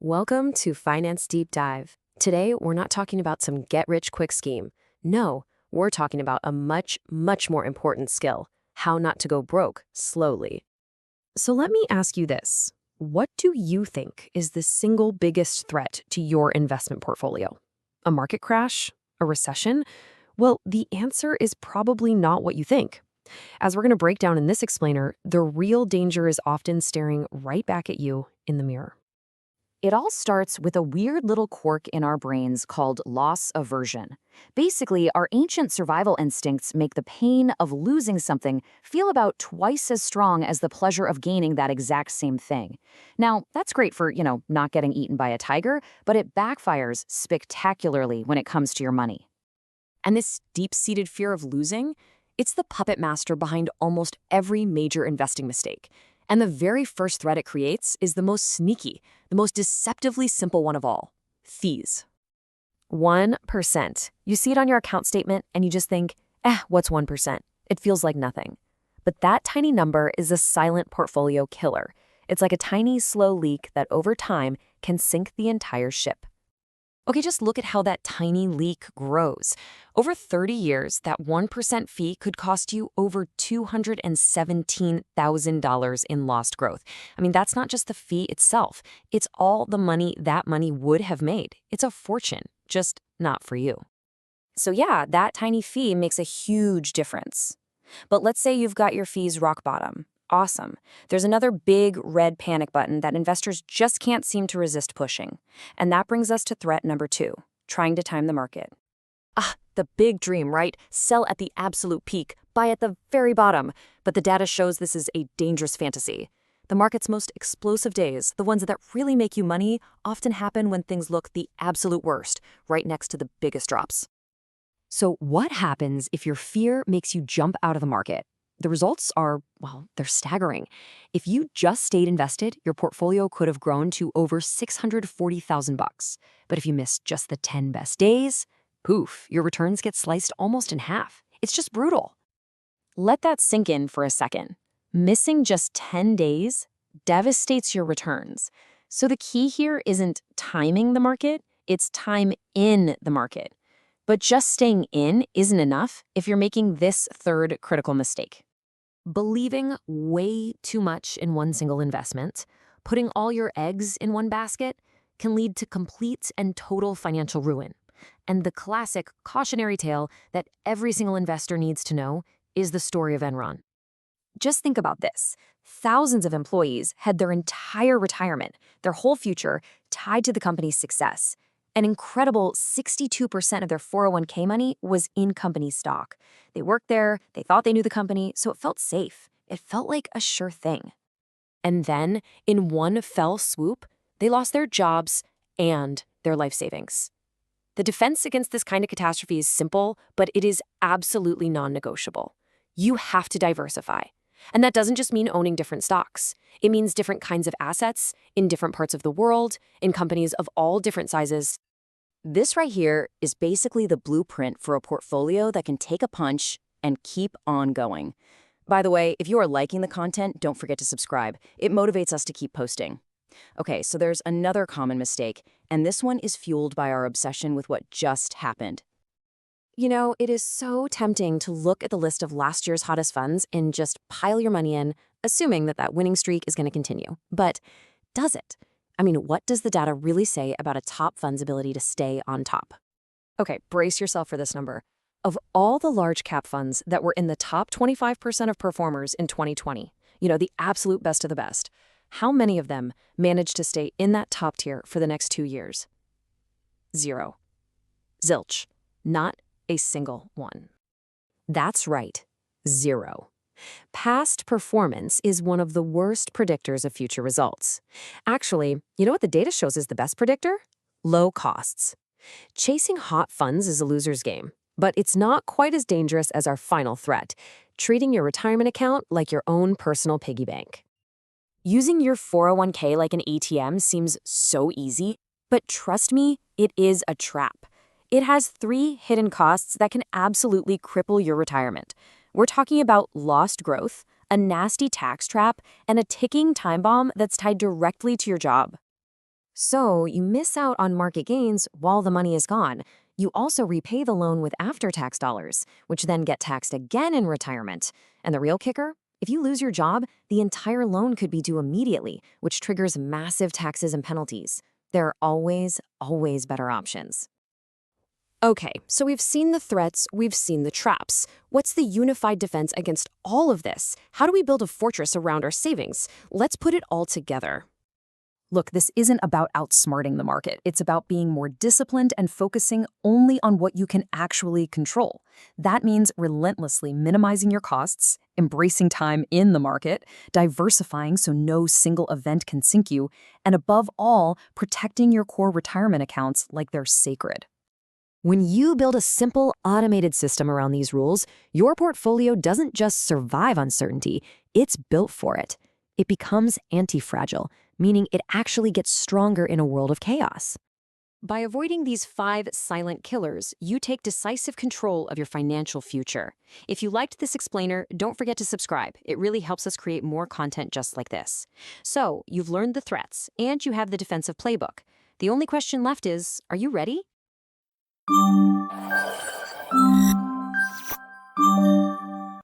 Welcome to Finance Deep Dive. Today, we're not talking about some get-rich-quick scheme. No, we're talking about a much, much more important skill: how not to go broke slowly. So let me ask you this. What do you think is the single biggest threat to your investment portfolio? A market crash? A recession? Well, the answer is probably not what you think. As we're going to break down in this explainer, the real danger is often staring right back at you in the mirror. It all starts with a weird little quirk in our brains called loss aversion. Basically, our ancient survival instincts make the pain of losing something feel about twice as strong as the pleasure of gaining that exact same thing. Now, that's great for, not getting eaten by a tiger, but it backfires spectacularly when it comes to your money. And this deep-seated fear of losing, it's the puppet master behind almost every major investing mistake. And the very first threat it creates is the most sneaky, the most deceptively simple one of all: fees. 1%. You see it on your account statement and you just think, what's 1%? It feels like nothing. But that tiny number is a silent portfolio killer. It's like a tiny, slow leak that over time can sink the entire ship. Okay, just look at how that tiny leak grows. Over 30 years, that 1% fee could cost you over $217,000 in lost growth. I mean, that's not just the fee itself. It's all the money that money would have made. It's a fortune, just not for you. So yeah, that tiny fee makes a huge difference. But let's say you've got your fees rock bottom. Awesome. There's another big red panic button that investors just can't seem to resist pushing. And that brings us to threat number 2, trying to time the market. The big dream, right? Sell at the absolute peak, buy at the very bottom. But the data shows this is a dangerous fantasy. The market's most explosive days, the ones that really make you money, often happen when things look the absolute worst, right next to the biggest drops. So what happens if your fear makes you jump out of the market? The results are, well, they're staggering. If you just stayed invested, your portfolio could have grown to over $640,000. But if you missed just the 10 best days, poof, your returns get sliced almost in half. It's just brutal. Let that sink in for a second. Missing just 10 days devastates your returns. So the key here isn't timing the market, it's time in the market. But just staying in isn't enough if you're making this third critical mistake: believing way too much in one single investment. Putting all your eggs in one basket can lead to complete and total financial ruin. And the classic cautionary tale that every single investor needs to know is the story of Enron. Just think about this. Thousands of employees had their entire retirement, their whole future, tied to the company's success. An incredible 62% of their 401k money was in company stock. They worked there, they thought they knew the company, so it felt safe. It felt like a sure thing. And then, in one fell swoop, they lost their jobs and their life savings. The defense against this kind of catastrophe is simple, but it is absolutely non-negotiable. You have to diversify. And that doesn't just mean owning different stocks. It means different kinds of assets in different parts of the world, in companies of all different sizes. This right here is basically the blueprint for a portfolio that can take a punch and keep on going. By the way, if you are liking the content, don't forget to subscribe. It motivates us to keep posting. Okay, so there's another common mistake, and this one is fueled by our obsession with what just happened. You know, it is so tempting to look at the list of last year's hottest funds and just pile your money in, assuming that winning streak is going to continue. But does it? I mean, what does the data really say about a top fund's ability to stay on top? Okay, brace yourself for this number. Of all the large cap funds that were in the top 25% of performers in 2020, the absolute best of the best, how many of them managed to stay in that top tier for the next 2 years? 0. Zilch. Not a single one. That's right, 0. Past performance is one of the worst predictors of future results. Actually, you know what the data shows is the best predictor? Low costs. Chasing hot funds is a loser's game, but it's not quite as dangerous as our final threat: treating your retirement account like your own personal piggy bank. Using your 401k like an ATM seems so easy, but trust me, it is a trap. It has 3 hidden costs that can absolutely cripple your retirement. We're talking about lost growth, a nasty tax trap, and a ticking time bomb that's tied directly to your job. So you miss out on market gains while the money is gone. You also repay the loan with after-tax dollars, which then get taxed again in retirement. And the real kicker? If you lose your job, the entire loan could be due immediately, which triggers massive taxes and penalties. There are always better options. Okay, so we've seen the threats, we've seen the traps. What's the unified defense against all of this? How do we build a fortress around our savings? Let's put it all together. Look, this isn't about outsmarting the market. It's about being more disciplined and focusing only on what you can actually control. That means relentlessly minimizing your costs, embracing time in the market, diversifying so no single event can sink you, and above all, protecting your core retirement accounts like they're sacred. When you build a simple, automated system around these rules, your portfolio doesn't just survive uncertainty, it's built for it. It becomes anti-fragile, meaning it actually gets stronger in a world of chaos. By avoiding these 5 silent killers, you take decisive control of your financial future. If you liked this explainer, don't forget to subscribe. It really helps us create more content just like this. So, you've learned the threats, and you have the defensive playbook. The only question left is, are you ready?